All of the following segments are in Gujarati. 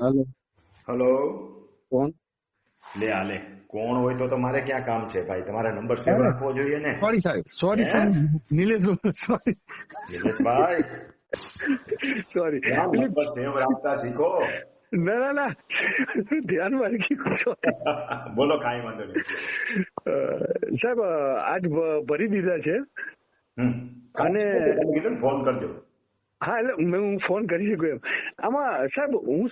हेलो हेलो कौन? લે આલે કોણ હોય તો મારે ક્યાં કામ છે ભાઈ? તમારા નંબર સેવ अरे રાખવો જોઈએ ને. सॉरी साहब, सॉरी હે सॉरी नीलेश सॉरी નિલેશભાઈ, सॉरी ક્યાં નંબર સેવ રાખતા શીખો. ના ના ના ધ્યાન માં રાખ્યું sorry. બોલો, કાંઈ વાંધો નહીં. સાહેબ આજ ભરી દીધા છે અને તમે કીધું ને ફોન કરજો. હા એટલે હું ફોન કરી શકું એમ. આમાં સાહેબ હું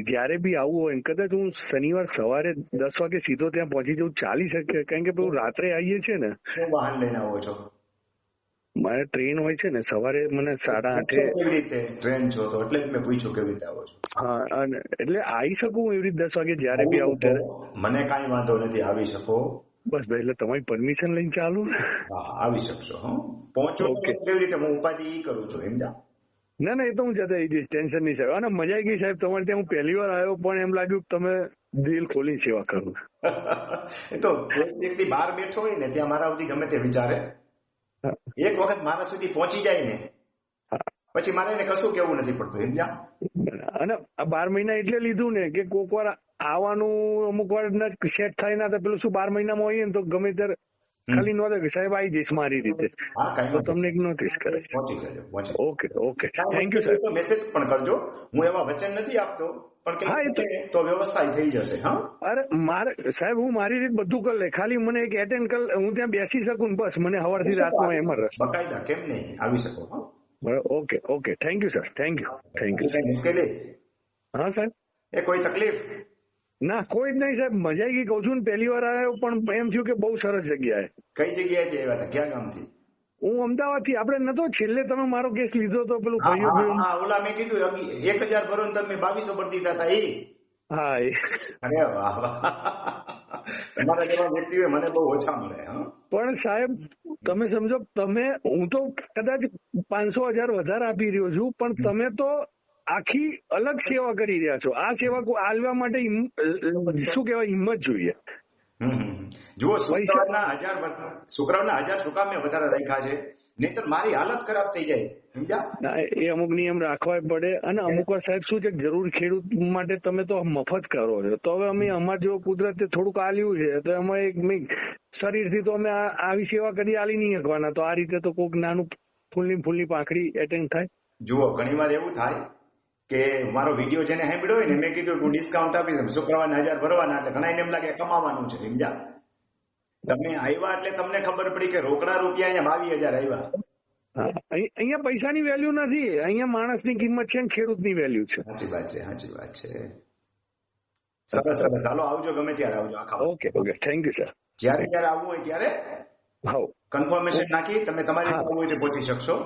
જયારે બી આવું હોય ને કદાચ હું શનિવાર સવારે 10 વાગે સીધો ત્યાં પહોંચી જવું ચાલી શકે? કારણ કે પેલું રાત્રે આવીએ છે ને, શું વાહન લઈને આવો છો? મારે ટ્રેન હોય છે ને સવારે, મને 8:30. કેવી રીતે ટ્રેન છો તો એટલે જ મેં પૂછ્યું કેવી રીતે આવો છો. હા અને એટલે આવી શકું હું એવી રીતે 10 વાગે જયારે બી આવું ત્યારે? મને કાંઈ વાંધો નથી, આવી શકો. બસ ભાઈ એટલે તમારી પરમિશન લઈને ચાલુ ને? હા, આવી શકશો. પહોંચો કેવી રીતે હું ઉપાધિ ઈ કરું છું, સમજ્યા? ના ના એ તો હું જતા આવી જઈશ, ટેન્શન નહીં સાહેબ. અને મજા આવી ગઈ સાહેબ તમારે ત્યાં. હું પહેલી વાર આવ્યો પણ એમ લાગ્યું કે તમે દિલ ખોલી સેવા કરો. એ તો કોઈ વ્યક્તિ બહાર બેઠો હોય ને ત્યાં મારા સુધી ગમે તે વિચારે, એક વખત મારા સુધી પહોંચી જાય ને પછી મારે એને કશું કેવું નથી પડતું, સમજ્યા? અને આ 12 મહિના એટલે લીધું ને કે કોક વાર આવવાનું અમુક વાર સેટ થાય ના તો પેલું શું 12 મહિનામાં હોઈએ ને તો ગમે ત્યારે ખાલી નોંધે કે સાહેબ આવી જઈશ મારી રીતે, તો તમને એક નોટિસ કરે છે. પહોંચી જજો, પહોંચી. ઓકે ઓકે થેન્ક યુ સાહેબ. મેસેજ પણ કરજો, હું એવા વચન નથી આપતો પણ હા, એ કે તો વ્યવસ્થા થઈ જશે. હા અરે મારે સાહેબ હું મારી રીતે બધું કરી લે, ખાલી મને એક એટેન્ડ કરી, હું ત્યાં બેસી શકું ને બસ. મને સવારથી રાતમાં એમાં રસ. બકાયદા કેમ નહીં, આવી શકો. Okay okay thank you sir, thank you thank you. કઈ મુશ્કેલી? હા સાહેબ. એ કોઈ તકલીફ? ના કોઈ જ નહીં સાહેબ, મજા આવી ગઈ. કહું છું ને પહેલી વાર આવ્યો પણ એમ થયું કે બહુ સરસ જગ્યાએ. કઈ જગ્યાએથી આવ્યા હતા, ક્યાં ગામથી? હું અમદાવાદ થી. આપણે નતો છેલ્લે તમે મારો કેસ લીધો તો પેલું ભાઈઓ ઓલા મેં કીધું 1000 ભરો ને તમે 2200 ભરી દીધા હતા એ? હા એ. અરે વાહ વાહ, તમારા જેવા વ્યક્તિઓ મને બહુ ઓછા મળે. પણ સાહેબ તમે સમજો, તમે, હું તો કદાચ 500,000 વધારે આપી રહ્યો છું પણ તમે તો આખી અલગ સેવા કરી રહ્યા છો. આ સેવા આલવા માટે શું કહેવાય, હિંમત જોઈએ. જુઓ, શુક્રવારના 1000 શું કામ મેં વધારે રાખ્યા છે? નહીતર મારી હાલત ખરાબ થઈ જાય, સમજ્યા? એ અમુક નિયમ રાખવા પડે. અને અમુક વાર સાહેબ શું છે, જરૂર ખેડૂત માટે તમે તો મફત કરો છો. તો હવે અમે અમારા જેવો કુદરતે થોડુંક આલ્યું છે તો અમે શરીરથી તો અમે આવી સેવા કરી આલી નહીં શકવાના. તો આ રીતે તો કોઈક નાનું ફૂલની પાંખડી એટેન્ડ થાય. જુઓ, ઘણી વાર એવું થાય કે મારો વિડીયો જેને સાંભળ્યો હોય ને, મેં કીધું હું ડિસ્કાઉન્ટ આપીશ, શુક્રવારના 1000 ભરવાના, એટલે ઘણા એમ લાગે કમાવાનું છે, સમજ્યા? તમે આવ્યા એટલે તમને ખબર પડી કે રોકડા રૂપિયા અહીંયા 22,000 આવ્યા. અહીંયા પૈસાની વેલ્યુ નથી, અહીંયા માણસની કિંમત છે ને ખેડૂતની વેલ્યુ છે. સાચી વાત છે, સાચી વાત છે. સરસ સરસ, ચાલો આવજો, ગમે ત્યારે આવજો. આખા okay okay thank you sir. જ્યારે આવવું હોય ત્યારે કન્ફર્મેશન નાખી તમે તમારી રીતે આવવું હોય પહોંચી શકશો.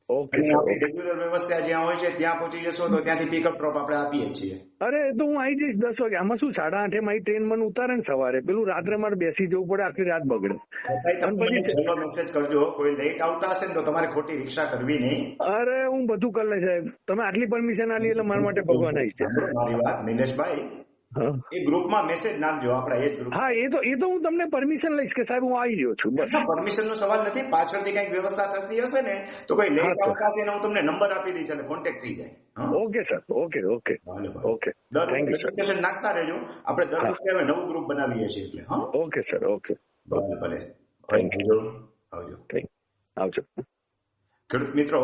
ઓકે રેગ્યુલર વ્યવસ્થા જ્યાં હોય છે ત્યાં પહોંચી જશો તો ત્યાંથી પિકઅપ ડ્રોપ આપણે આપીએ છીએ. અરે તો હું આવી જઈશ 10 વાગે. આમાં શું 8:30 મારી ટ્રેન મને ઉતારે ને સવારે, પેલું રાત્રે મારે બેસી જવું પડે, આખી રાત બગડે. પછી મેસેજ કરજો, કોઈ લેટ આવતા હશે ને તો તમારે ખોટી રિક્ષા કરવી નહીં. અરે હું બધું કરી લે સાહેબ, તમે આટલી પરમિશન આલી એટલે મારા માટે ભગવાન આવી છે. મારી વાત નિલેશભાઈ, એ ગ્રુપમાં મેસેજ નાખજો, આપણા એ જ ગ્રુપ. હા એ તો હું તમને પરમિશન લઈશ કે સાહેબ હું આવી રહ્યો છું, બસ. પરમિશન નો સવાલ નથી, પાછળથી કઈક વ્યવસ્થા થતી હશે ને તો કોઈ લેટ આવતા હશે ને હું તમને નંબર આપી દઈશ એટલે કોન્ટેક્ટ થઈ જાય. Okay sir, okay okay okay thank you sir. નાખતા રહેજો, આપણે દર વખતે હવે નવું ગ્રુપ બનાવીએ છીએ એટલે. હા ઓકે સર, ઓકે ભલે ભલે, થેન્ક યુ, આવજો. આવજો. ખેડૂત મિત્રો,